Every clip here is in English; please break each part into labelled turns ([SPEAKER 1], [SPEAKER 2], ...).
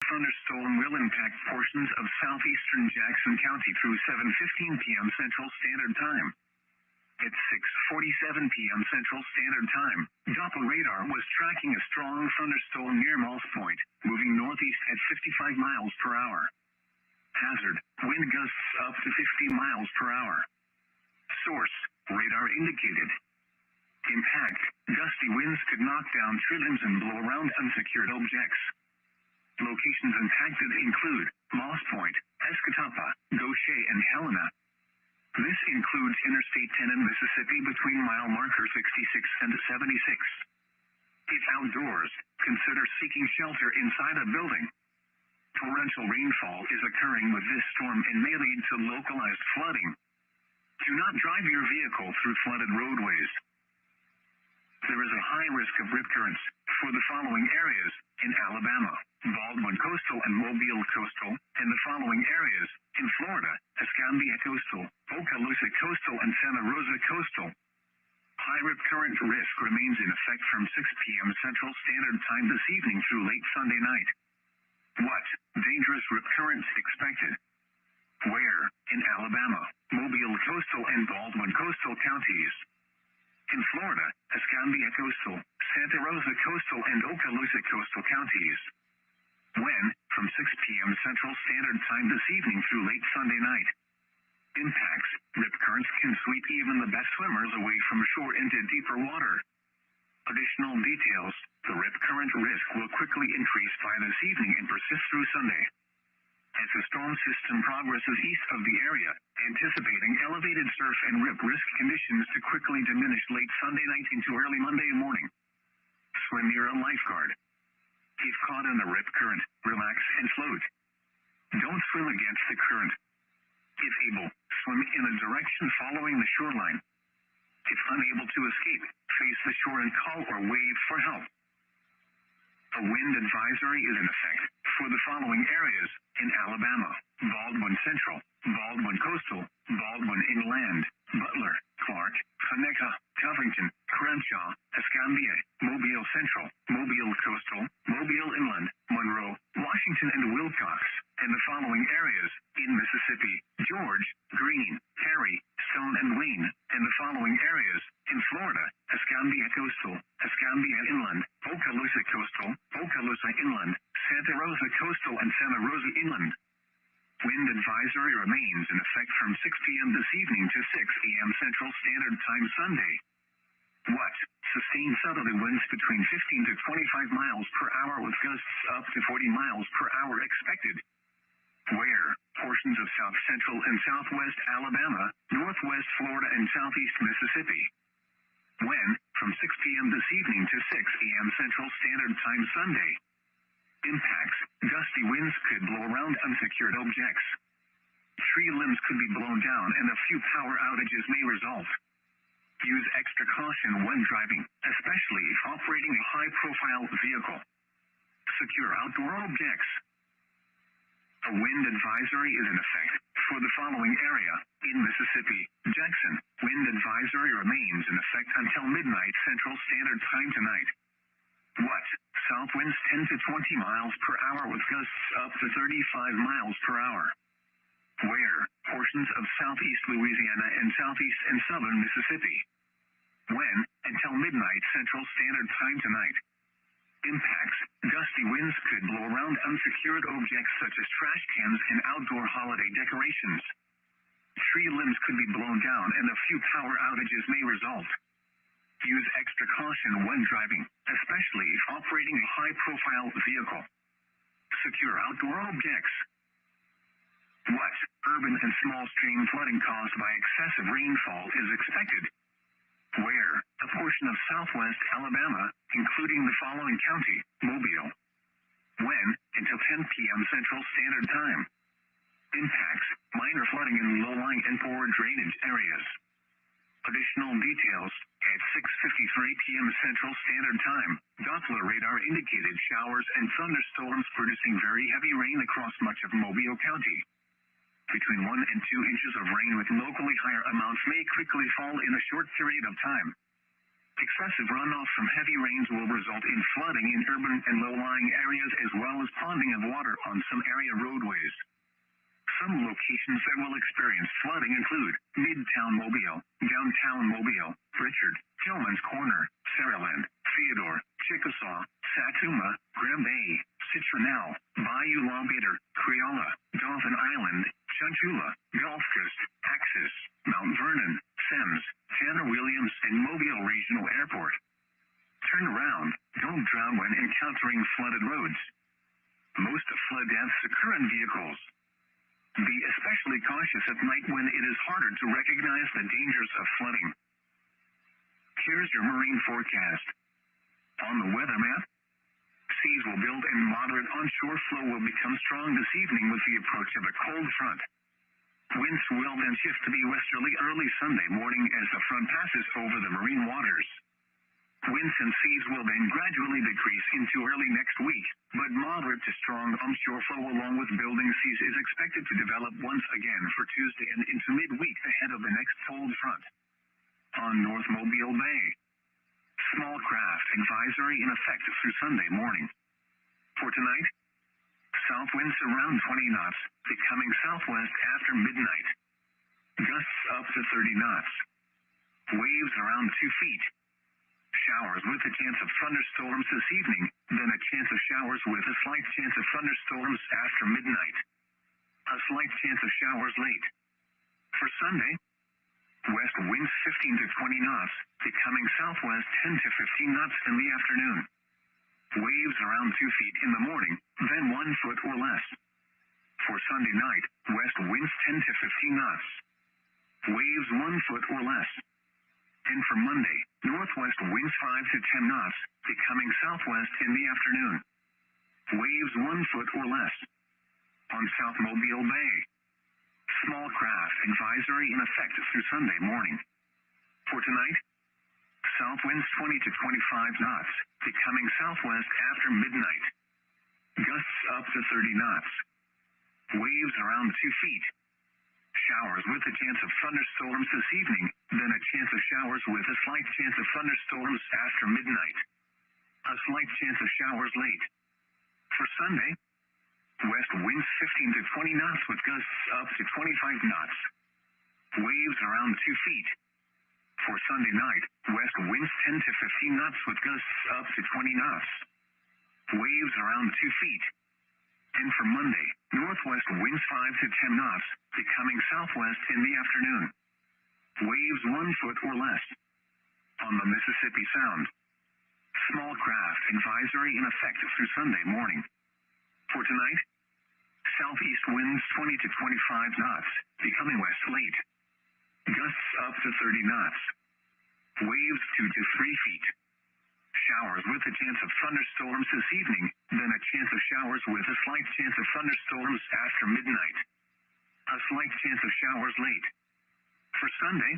[SPEAKER 1] thunderstorm will impact portions of southeastern Jackson County through 7:15 p.m. Central Standard Time. At 6:47 p.m. Central Standard Time, Doppler radar was tracking a strong thunderstorm near Moss Point, moving northeast at 55 miles per hour. Hazard, wind gusts up to 50 miles per hour. Source, radar indicated. Impact, gusty winds could knock down tree limbs and blow around unsecured objects. Locations impacted include Moss Point, Escatawpa, Goshen, and Helena. This includes Interstate 10 in Mississippi between mile marker 66 and 76. If outdoors, consider seeking shelter inside a building. Torrential rainfall is occurring with this storm and may lead to localized flooding. Do not drive your vehicle through flooded roadways. There is a high risk of rip currents for the following areas in Alabama, Baldwin Coastal and Mobile Coastal, and the following areas in Florida, Escambia Coastal, Okaloosa Coastal, and Santa Rosa Coastal. High rip current risk remains in effect from 6 p.m. Central Standard Time this evening through late Sunday night. What dangerous rip currents expected? Where in Alabama, Mobile Coastal, and Baldwin Coastal counties. In Florida, Escambia Coastal, Santa Rosa Coastal, and Okaloosa Coastal counties. When, from 6 p.m. Central Standard Time this evening through late Sunday night. Impacts, rip currents can sweep even the best swimmers away from shore into deeper water. Additional details, the rip current risk will quickly increase by this evening and persist through Sunday. As the storm system progresses east of the area, anticipating elevated surf and rip risk conditions to quickly diminish late Sunday night into early Monday morning. Swim near a lifeguard. If caught in a rip current, relax and float. Don't swim against the current. If able, swim in a direction following the shoreline. If unable to escape, face the shore and call or wave for help. A wind advisory is in effect for the following areas in Alabama, Baldwin Central, Baldwin Coastal, Baldwin Inland, Butler, Clark, Conecuh, Covington, Crenshaw, Escambia, Mobile Central, Mobile Coastal, Mobile Inland, Monroe, Washington, and Wilcox, and the following areas in Mississippi, George, Greene, Perry, Stone, and Wayne, and the following areas in Florida, Escambia Coastal, Escambia Inland, Okaloosa Coastal, Okaloosa Inland, Santa Rosa Coastal, and Santa Rosa Inland. Wind advisory remains in effect from 6 p.m. this evening to 6 a.m. Central Standard Time Sunday. What? Sustained southerly winds between 15 to 25 miles per hour with gusts up to 40 miles per hour expected. Where? Portions of south central and southwest Alabama, northwest Florida, and southeast Mississippi. When? From 6 p.m. this evening to 6 a.m. Central Standard Time Sunday. Impacts, gusty winds could blow around unsecured objects. Tree limbs could be blown down and a few power outages may result. Use extra caution when driving, especially if operating a high-profile vehicle. Secure outdoor objects. A wind advisory is in effect for the following area in Mississippi, Jackson. Wind advisory remains in effect until midnight Central Standard Time tonight. What? South winds 10 to 20 miles per hour with gusts up to 35 miles per hour. Where? Portions of southeast Louisiana and southeast and southern Mississippi. When? Until midnight Central Standard Time tonight. Impacts, gusty winds could blow around unsecured objects such as trash cans and outdoor holiday decorations. Tree limbs could be blown down and a few power outages may result. Use extra caution when driving, especially if operating a high-profile vehicle. Secure outdoor objects. What? Urban and small stream flooding caused by excessive rainfall is expected. Where? A portion of southwest Alabama, including the following county, Mobile. When? Until 10 p.m. Central Standard Time. Impacts, minor flooding in low-lying and poor drainage areas. Additional details, at 6:53 p.m. Central Standard Time, Doppler radar indicated showers and thunderstorms producing very heavy rain across much of Mobile County. Between 1 and 2 inches of rain with locally higher amounts may quickly fall in a short period of time. Excessive runoff from heavy rains will result in flooding in urban and low-lying areas as well as ponding of water on some area roadways. Some locations that will experience flooding include Midtown Mobile, Downtown Mobile, Richard, Tillman's Corner, Saraland, Theodore, Chickasaw, Satsuma, Graham Bay, Citronelle, Bayou Lombader, Creola, Dauphin Island, Chunchula, Gulf Coast, Axis, Mount Vernon, Semmes, Tanner Williams, and Mobile Regional Airport. Turn around, don't drown when encountering flooded roads. Most flood deaths occur in vehicles. Be especially cautious at night when it is harder to recognize the dangers of flooding. Here's your marine forecast. On the weather map, seas will build and moderate onshore flow will become strong this evening with the approach of a cold front. Winds will then shift to be westerly early Sunday morning as the front passes over the marine waters. Winds and seas will then gradually decrease into early next week, but moderate to strong onshore flow along with building seas is expected to develop once again for Tuesday and into midweek ahead of the next cold front. On North Mobile Bay, small craft advisory in effect through Sunday morning. For tonight, south winds around 20 knots, becoming southwest after midnight. Gusts up to 30 knots. Waves around 2 feet. Showers with a chance of thunderstorms this evening, then a chance of showers with a slight chance of thunderstorms after midnight. A slight chance of showers late. For Sunday, west winds 15 to 20 knots, becoming southwest 10 to 15 knots in the afternoon. Waves around 2 feet in the morning, then 1 foot or less. For Sunday night, west winds 10 to 15 knots. Waves 1 foot or less. And for Monday, northwest winds 5 to 10 knots, becoming southwest in the afternoon. Waves 1 foot or less. On South Mobile Bay, small craft advisory in effect through Sunday morning. For tonight, south winds 20 to 25 knots, becoming southwest after midnight. Gusts up to 30 knots. Waves around 2 feet. Showers with a chance of thunderstorms this evening, then a chance of showers with a slight chance of thunderstorms after midnight. A slight chance of showers late. For Sunday, west winds 15 to 20 knots with gusts up to 25 knots. Waves around 2 feet. For Sunday night, west winds 10 to 15 knots with gusts up to 20 knots. Waves around 2 feet. And for Monday, northwest winds 5 to 10 knots, becoming southwest in the afternoon. Waves 1 foot or less. On the Mississippi Sound, small craft advisory in effect through Sunday morning. For tonight, southeast winds 20 to 25 knots, becoming west late. Gusts up to 30 knots. Waves 2 to 3 feet. Showers with a chance of thunderstorms this evening, then a chance of showers with a slight chance of thunderstorms after midnight. A slight chance of showers late. For Sunday,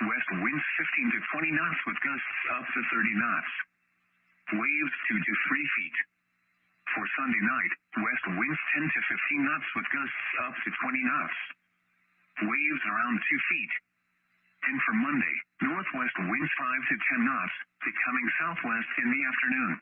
[SPEAKER 1] west winds 15 to 20 knots with gusts up to 30 knots. Waves 2 to 3 feet. For Sunday night, west winds 10 to 15 knots with gusts up to 20 knots. Waves around 2 feet. And for Monday, northwest winds 5 to 10 knots, becoming southwest in the afternoon.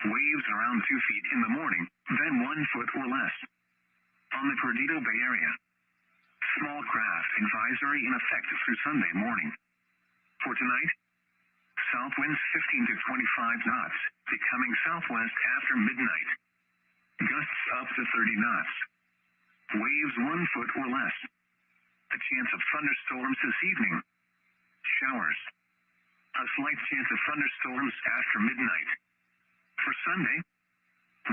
[SPEAKER 1] Waves around 2 feet in the morning, then 1 foot or less. On the Perdido Bay Area, small craft advisory in effect through Sunday morning. For tonight, south winds 15 to 25 knots, becoming southwest after midnight. Gusts up to 30 knots. Waves 1 foot or less. A chance of thunderstorms this evening. Showers. A slight chance of thunderstorms after midnight. For Sunday,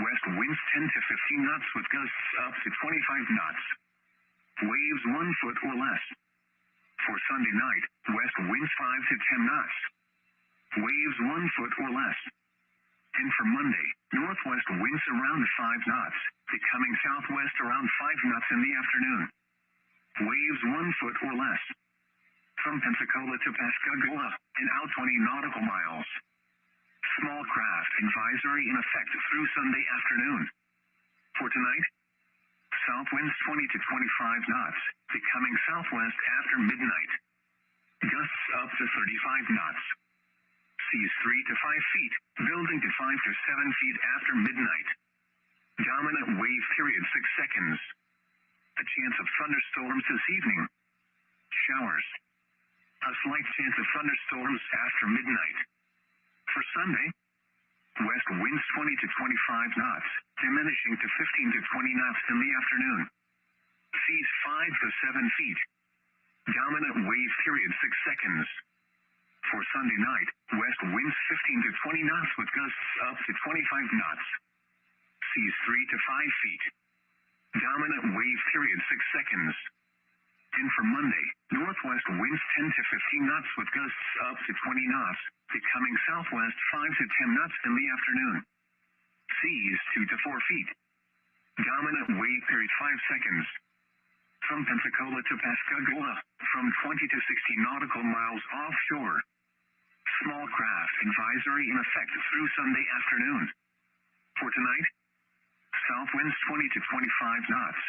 [SPEAKER 1] west winds 10 to 15 knots with gusts up to 25 knots. Waves 1 foot or less. For Sunday night, west winds 5 to 10 knots. Waves 1 foot or less. And for Monday, northwest winds around 5 knots, becoming southwest around 5 knots in the afternoon. Waves 1 foot or less. From Pensacola to Pascagoula, and out 20 nautical miles. Small craft advisory in effect through Sunday afternoon. For tonight, south winds 20 to 25 knots, becoming southwest after midnight. Gusts up to 35 knots. Seas 3 to 5 feet, building to 5 to 7 feet after midnight. Dominant wave period 6 seconds. A chance of thunderstorms this evening. Showers. A slight chance of thunderstorms after midnight. For Sunday, west winds 20 to 25 knots, diminishing to 15 to 20 knots in the afternoon. Seas 5 to 7 feet. Dominant wave period 6 seconds. For Sunday night, west winds 15 to 20 knots with gusts up to 25 knots. Seas 3 to 5 feet. Dominant wave period 6 seconds. And for Monday, northwest winds 10 to 15 knots with gusts up to 20 knots, becoming southwest 5 to 10 knots in the afternoon. Seas 2 to 4 feet. Dominant wave period 5 seconds. From Pensacola to Pascagoula, from 20 to 60 nautical miles offshore. Small craft advisory in effect through Sunday afternoon. For tonight, south winds 20 to 25 knots,